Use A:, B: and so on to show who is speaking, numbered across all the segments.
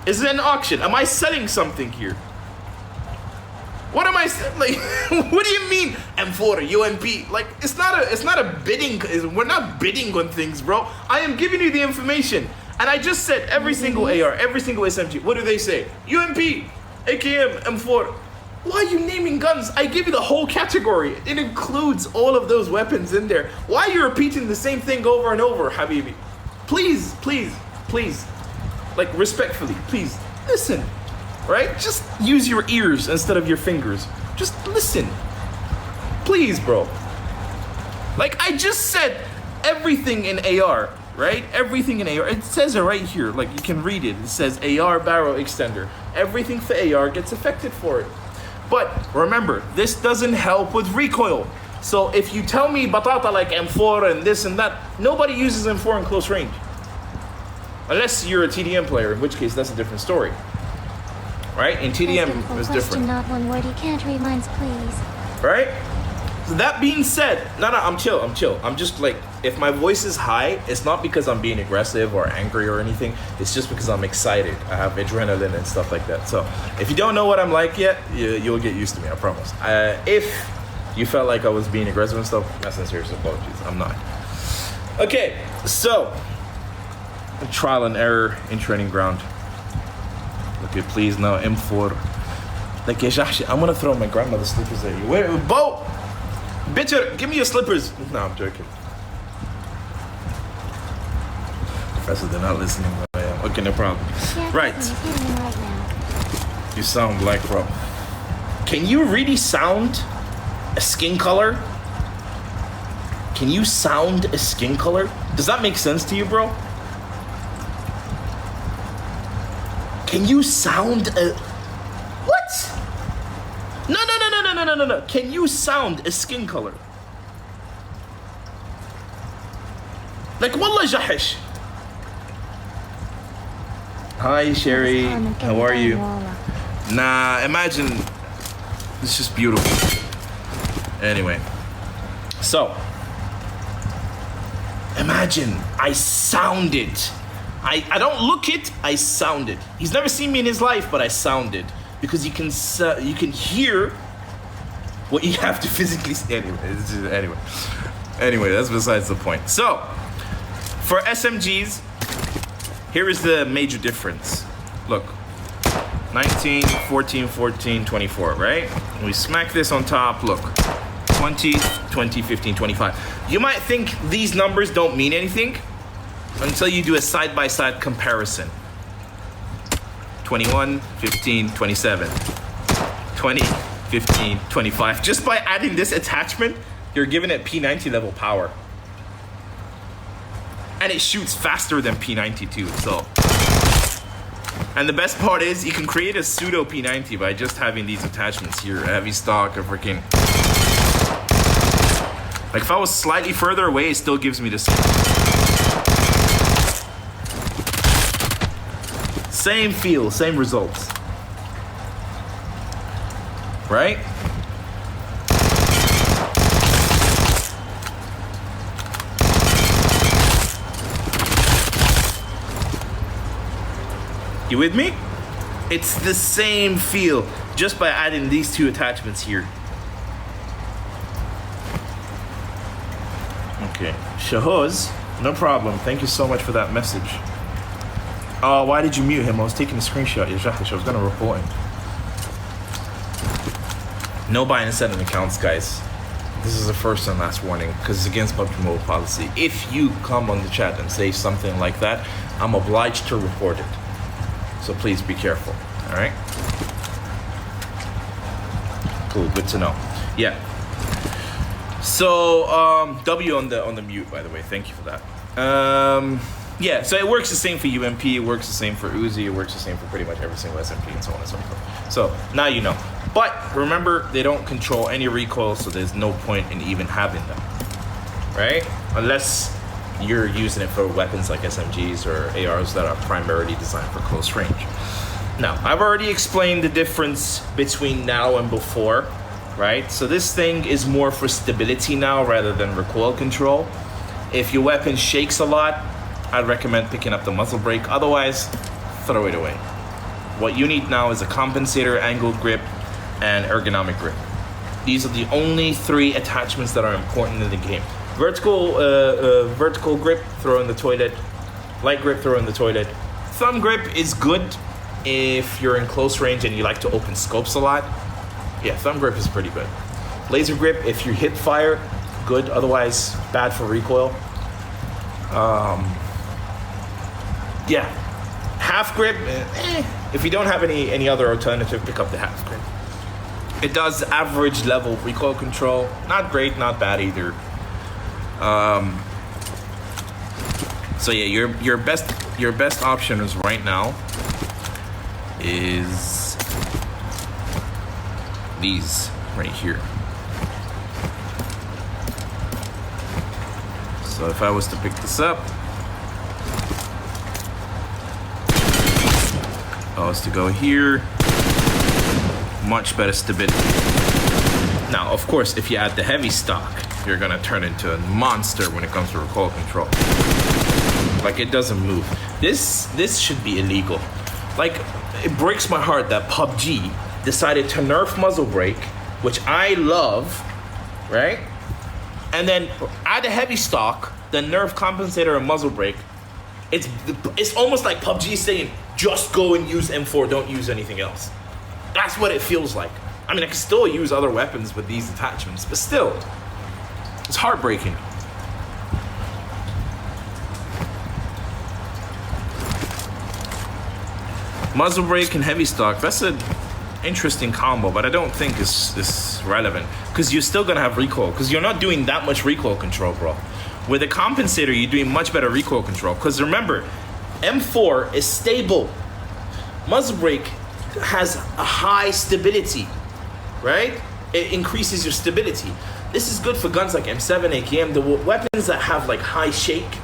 A: Is it an auction? Am I selling something here? What am I like? What do you mean M4 UMP? Like it's not a bidding. We're not bidding on things, bro. I am giving you the information, and I just said every single AR, every single SMG. What do they say? UMP, AKM, M4. Why are you naming guns? I give you the whole category. It includes all of those weapons in there. Why are you repeating the same thing over and over, Habibi? Please, please, please, like respectfully, please listen. Right? Just use your ears instead of your fingers. Just listen. Please, bro. Like I just said, everything in AR, right? Everything in AR. It says it right here. Like you can read it. It says AR barrel extender. Everything for AR gets affected for it. But remember, this doesn't help with recoil. So if you tell me batata like M4 and this and that, nobody uses M4 in close range. Unless you're a TDM player, in which case that's a different story. Right? In TDM, it's different.
B: Not one word you can't read minds, please.
A: Right? So that being said, no, I'm chill. I'm just like, if my voice is high, it's not because I'm being aggressive or angry or anything. It's just because I'm excited. I have adrenaline and stuff like that. So if you don't know what I'm like yet, you'll get used to me, I promise. If you felt like I was being aggressive and stuff, my sincerest apologies. I'm not. Okay, so trial and error in training ground. Okay, please, no, M4. Like, I'm gonna throw my grandmother's slippers at you. Wait, Bo! Bitch, give me your slippers. No, I'm joking. Professor, they're not listening. But I am. Okay, no problem.
B: Yeah,
A: Right.
B: Right
A: You sound black, bro. Can you really sound a skin color? Can you sound a skin color? Does that make sense to you, bro? Can you sound a... What? No. Can you sound a skin color? Like, wallah jahish. Hi, Sherry. How are you? Nah, imagine. It's just beautiful. Anyway. So. Imagine I sound it. I don't look it, I sound it. He's never seen me in his life, but I sound it. Because you can hear what you have to physically see. Anyway, that's besides the point. So, for SMGs, here is the major difference. Look, 19, 14, 14, 24, right? We smack this on top, look. 20, 20, 15, 25. You might think these numbers don't mean anything until you do a side-by-side comparison. 21, 15, 27. 20, 15, 25. Just by adding this attachment, you're giving it P90 level power. And it shoots faster than P90 too, so. And the best part is you can create a pseudo P90 by just having these attachments here. A heavy stock, a freaking... Like if I was slightly further away, it still gives me this. Same feel, same results. Right? You with me? It's the same feel just by adding these two attachments here. Okay, Shahuz, no problem. Thank you so much for that message. Why did you mute him? I was taking a screenshot. I was gonna report him. No buying and selling accounts, guys. This is a first and last warning because it's against PUBG Mobile policy. If you come on the chat and say something like that, I'm obliged to report it. So please be careful. All right. Cool. Good to know. Yeah. So W on the mute, by the way. Thank you for that. Yeah, so it works the same for UMP, it works the same for Uzi, it works the same for pretty much every single SMP and so on and so forth. So now you know. But remember, they don't control any recoil, so there's no point in even having them, right? Unless you're using it for weapons like SMGs or ARs that are primarily designed for close range. Now, I've already explained the difference between now and before, right? So this thing is more for stability now rather than recoil control. If your weapon shakes a lot, I'd recommend picking up the muzzle brake. Otherwise, throw it away. What you need now is a compensator, angled grip, and ergonomic grip. These are the only 3 attachments that are important in the game. Vertical grip, throw in the toilet. Light grip, throw in the toilet. Thumb grip is good if you're in close range and you like to open scopes a lot. Yeah, thumb grip is pretty good. Laser grip, if you hit fire, good. Otherwise, bad for recoil. Yeah, half grip. If you don't have any other alternative, pick up the half grip. It does average level recoil control. Not great, not bad either. So yeah, your best option is right now is these right here. So if I was to pick this up, I was to go here, much better stability. Now, of course, if you add the heavy stock, you're gonna turn into a monster when it comes to recoil control. Like, it doesn't move. This should be illegal. Like, it breaks my heart that Pubg decided to nerf muzzle brake, which I love, right? And then add a heavy stock, then nerf compensator and muzzle brake. It's almost like Pubg saying, just go and use M4, don't use anything else. That's what it feels like. I mean, I can still use other weapons with these attachments, but still, it's heartbreaking. Muzzle brake and heavy stock, that's an interesting combo, but I don't think it's relevant. Because you're still gonna have recoil, because you're not doing that much recoil control, bro. With a compensator, you're doing much better recoil control. Because remember, M4 is stable. Muzzle brake has a high stability, right? It increases your stability. This is good for guns like M7, AKM, the weapons that have like high shake.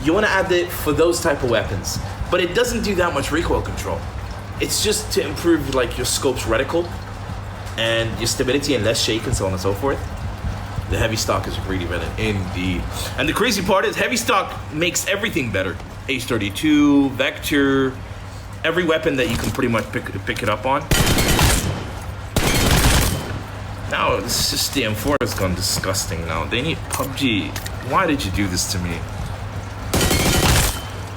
A: You want to add it for those type of weapons, but it doesn't do that much recoil control. It's just to improve like your scope's reticle and your stability and less shake and so on and so forth. The heavy stock is really better indeed. And the crazy part is heavy stock makes everything better. H32, Vector, every weapon that you can pretty much pick it up on. Now it's just the M4 has gone disgusting now. They need Pubg. Why did you do this to me?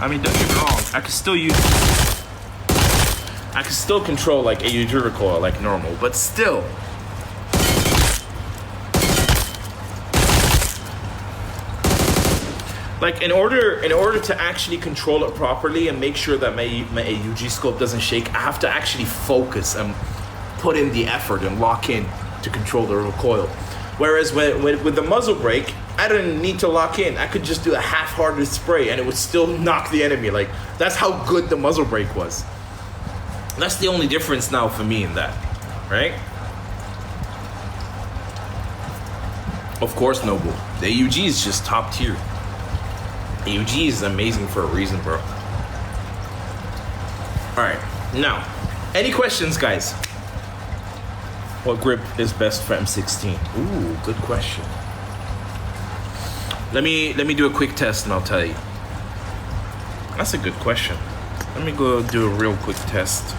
A: I mean, don't get me wrong, I can still control like AUG recoil like normal, but still. Like in order to actually control it properly and make sure that my AUG scope doesn't shake, I have to actually focus and put in the effort and lock in to control the recoil. Whereas with the muzzle brake, I didn't need to lock in. I could just do a half-hearted spray and it would still knock the enemy. Like, that's how good the muzzle brake was. That's the only difference now for me in that, right? Of course, Noble. The AUG is just top tier. AUG is amazing for a reason, bro. Alright, now, any questions, guys? What grip is best for M16? Ooh, good question. Let me do a quick test and I'll tell you. That's a good question. Let me go do a real quick test.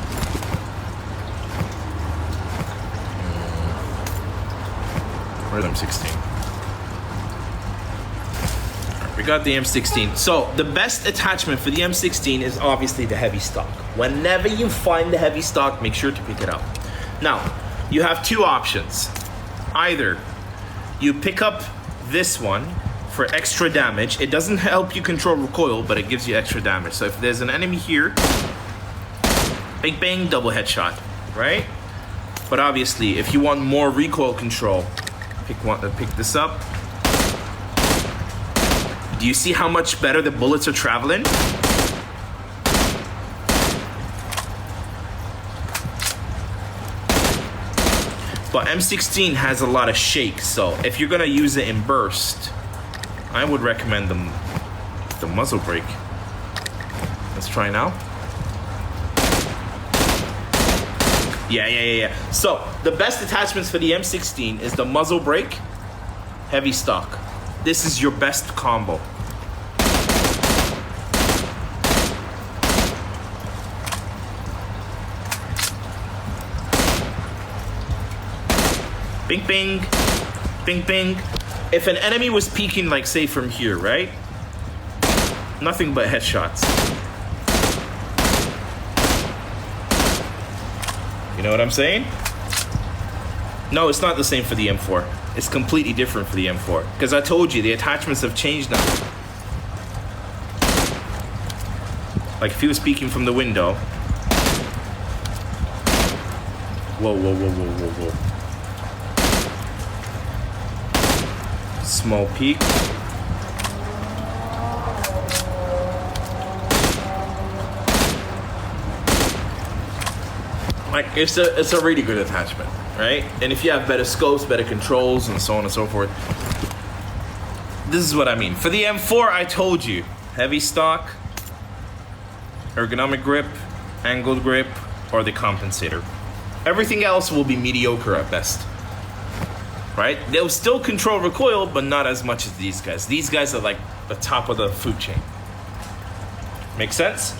A: Where's M16? We got the M16. So the best attachment for the M16 is obviously the heavy stock. Whenever you find the heavy stock, make sure to pick it up. Now, you have two options. Either you pick up this one for extra damage. It doesn't help you control recoil, but it gives you extra damage. So if there's an enemy here, bang bang, double headshot, right? But obviously, if you want more recoil control, pick this up. Do you see how much better the bullets are traveling? But M16 has a lot of shake, so if you're gonna use it in burst, I would recommend the muzzle brake. Let's try now. Yeah. So the best attachments for the M16 is the muzzle brake, heavy stock. This is your best combo. Bing, bing. Bing, bing. If an enemy was peeking, like, say, from here, right? Nothing but headshots. You know what I'm saying? No, it's not the same for the M4. It's completely different for the M4. Because I told you, the attachments have changed now. Like, if he was speaking from the window. Whoa, whoa, whoa, whoa, whoa, whoa. Small peek. Like, it's a really good attachment, right? And if you have better scopes, better controls, and so on and so forth. This is what I mean. For the M4, I told you. Heavy stock, ergonomic grip, angled grip, or the compensator. Everything else will be mediocre at best. Right? They'll still control recoil, but not as much as these guys. These guys are like the top of the food chain. Make sense?